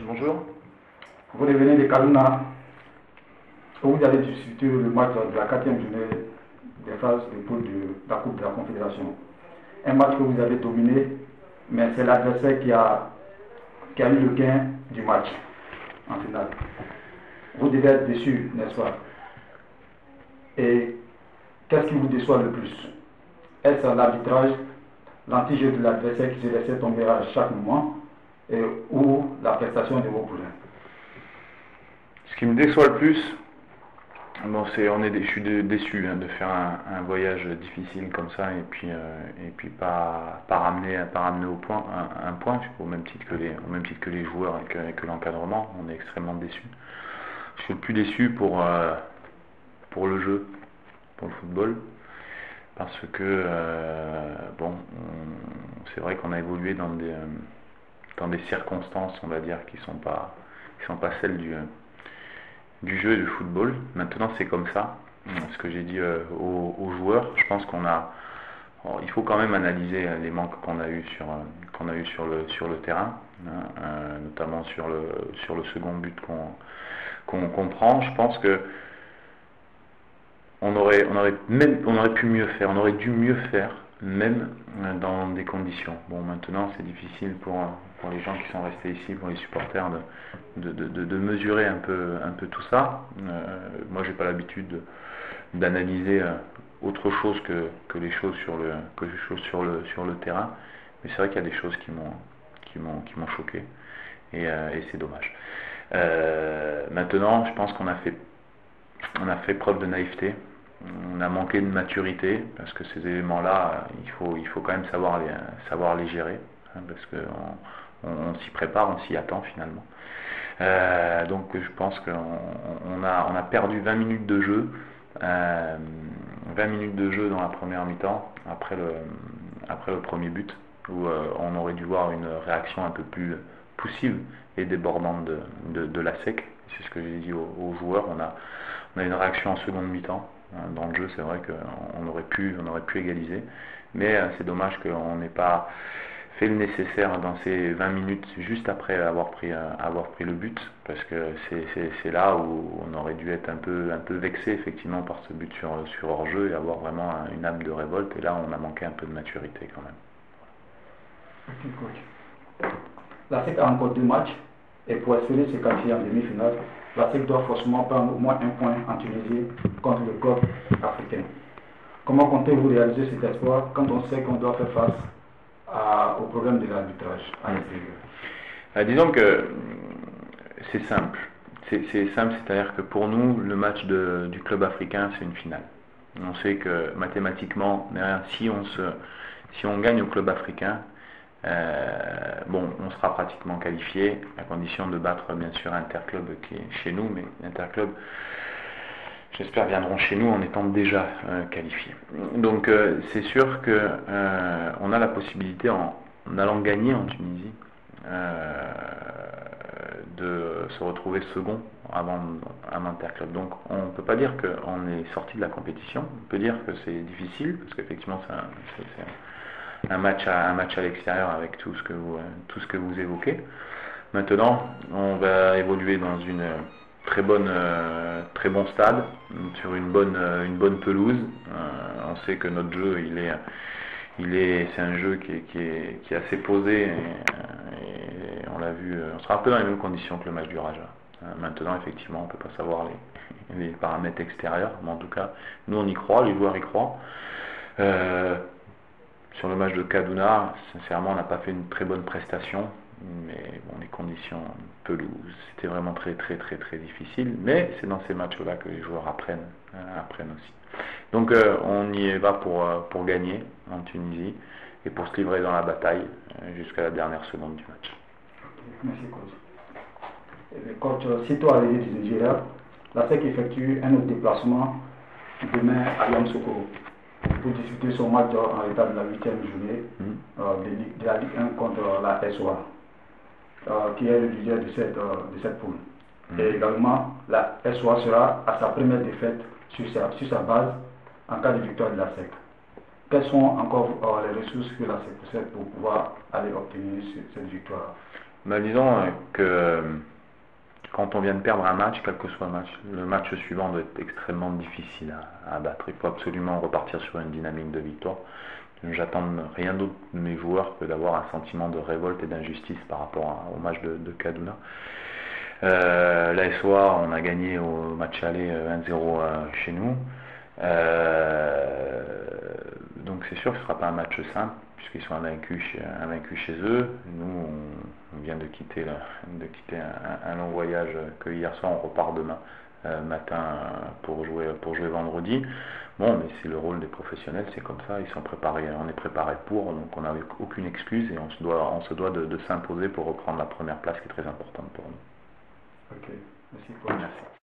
bonjour. Vous revenez de Kaduna, où vous allez discuter le match de la 4e journée des phases de poule de la Coupe de la Confédération. Un match que vous avez dominé, mais c'est l'adversaire qui a eu le gain du match en finale. Vous devez être déçu, n'est-ce pas? Et qu'est-ce qui vous déçoit le plus? Est-ce l'arbitrage, l'anti-jeu de l'adversaire qui se laissait tomber à chaque moment, ou la prestation de vos poulains? Ce qui me déçoit le plus, bon, je suis déçu de faire un voyage difficile comme ça et puis pas ramener au point un point au même titre que les joueurs et que l'encadrement. On est extrêmement déçu. Je suis le plus déçu pour le jeu, pour le football, parce que c'est vrai qu'on a évolué dans des circonstances, on va dire, qui sont pas celles du jeu et du football. Maintenant, c'est comme ça. Ce que j'ai dit aux joueurs, je pense il faut quand même analyser les manques qu'on a eu sur le terrain, notamment sur le second but qu'on prend. Je pense que on aurait pu mieux faire, on aurait dû mieux faire, même dans des conditions. Bon, maintenant, c'est difficile pour les gens qui sont restés ici, pour les supporters, de mesurer un peu tout ça. Moi, j'ai pas l'habitude d'analyser autre chose que les choses sur le terrain, mais c'est vrai qu'il y a des choses qui m'ont choqué, et c'est dommage. Maintenant, je pense qu'on a fait preuve de naïveté. On a manqué de maturité, parce que ces éléments-là, il faut quand même savoir les gérer, parce qu'on s'y prépare, on s'y attend finalement. Donc je pense qu'on a perdu 20 minutes de jeu, 20 minutes de jeu dans la première mi-temps, après le premier but, où on aurait dû voir une réaction un peu plus poussive et débordante de la SEC. C'est ce que j'ai dit aux joueurs. On a une réaction en seconde mi-temps. Dans le jeu, c'est vrai qu'on aurait pu égaliser, mais c'est dommage qu'on n'ait pas fait le nécessaire dans ces 20 minutes juste après avoir pris le but, parce que c'est là où on aurait dû être un peu vexé effectivement par ce but sur hors-jeu et avoir vraiment une âme de révolte, et là on a manqué un peu de maturité quand même. Ok, coach. La SEC a encore 2 matchs, et pour espérer se qualifier en demi-finale, la SEC doit forcément prendre au moins un point en Tunisie contre le club africain. Comment comptez-vous réaliser cet espoir quand on sait qu'on doit faire face au problème de l'arbitrage à l'extérieur? Disons que c'est simple. C'est simple, c'est-à-dire que pour nous, le match du club africain, c'est une finale. On sait que mathématiquement, si on gagne au club africain, on sera pratiquement qualifié, à condition de battre bien sûr Interclub qui est chez nous, mais Interclub, j'espère, viendront chez nous en étant déjà qualifiés. Donc c'est sûr que on a la possibilité, en allant gagner en Tunisie, de se retrouver second avant Interclub. Donc on ne peut pas dire qu'on est sorti de la compétition, on peut dire que c'est difficile, parce qu'effectivement c'est un match à l'extérieur avec tout ce que vous évoquez. Maintenant, on va évoluer dans une très bon stade, sur une bonne pelouse. On sait que notre jeu, c'est un jeu qui est assez posé, et on l'a vu, on sera un peu dans les mêmes conditions que le match du Raja. Maintenant, effectivement, on ne peut pas savoir les paramètres extérieurs, mais en tout cas, nous on y croit, les joueurs y croient. Sur le match de Kaduna, sincèrement, on n'a pas fait une très bonne prestation, mais bon, les conditions pelouse, c'était vraiment très très très très difficile, mais c'est dans ces matchs-là que les joueurs apprennent aussi. Donc on y va pour gagner en Tunisie et pour se livrer dans la bataille jusqu'à la dernière seconde du match. Merci coach. Coach, sitôt arrivé du Nigeria, la SEC effectue un autre déplacement demain à Yamoussoukro pour disputer son match en l'état de la 8e journée de la Ligue 1 contre la SOA, qui est le leader de cette poule. Et également, la SOA sera à sa première défaite sur sa base en cas de victoire de la SEC. Quelles sont encore les ressources que la SEC possède pour pouvoir aller obtenir cette victoire? Disons que quand on vient de perdre un match, quel que soit le match suivant doit être extrêmement difficile à battre. Il faut absolument repartir sur une dynamique de victoire. J'attends rien d'autre de mes joueurs que d'avoir un sentiment de révolte et d'injustice par rapport au match de Kaduna. L'ASOA, on a gagné au match aller 1-0 chez nous. Donc c'est sûr que ce ne sera pas un match simple, puisqu'ils sont invaincus chez eux. Nous, on vient de quitter un long voyage que hier soir, on repart demain matin pour jouer vendredi. Bon, mais c'est le rôle des professionnels, c'est comme ça, ils sont préparés, on est préparé pour, donc on n'a aucune excuse et on se doit de s'imposer pour reprendre la première place qui est très importante pour nous. Ok, merci Paul. Merci.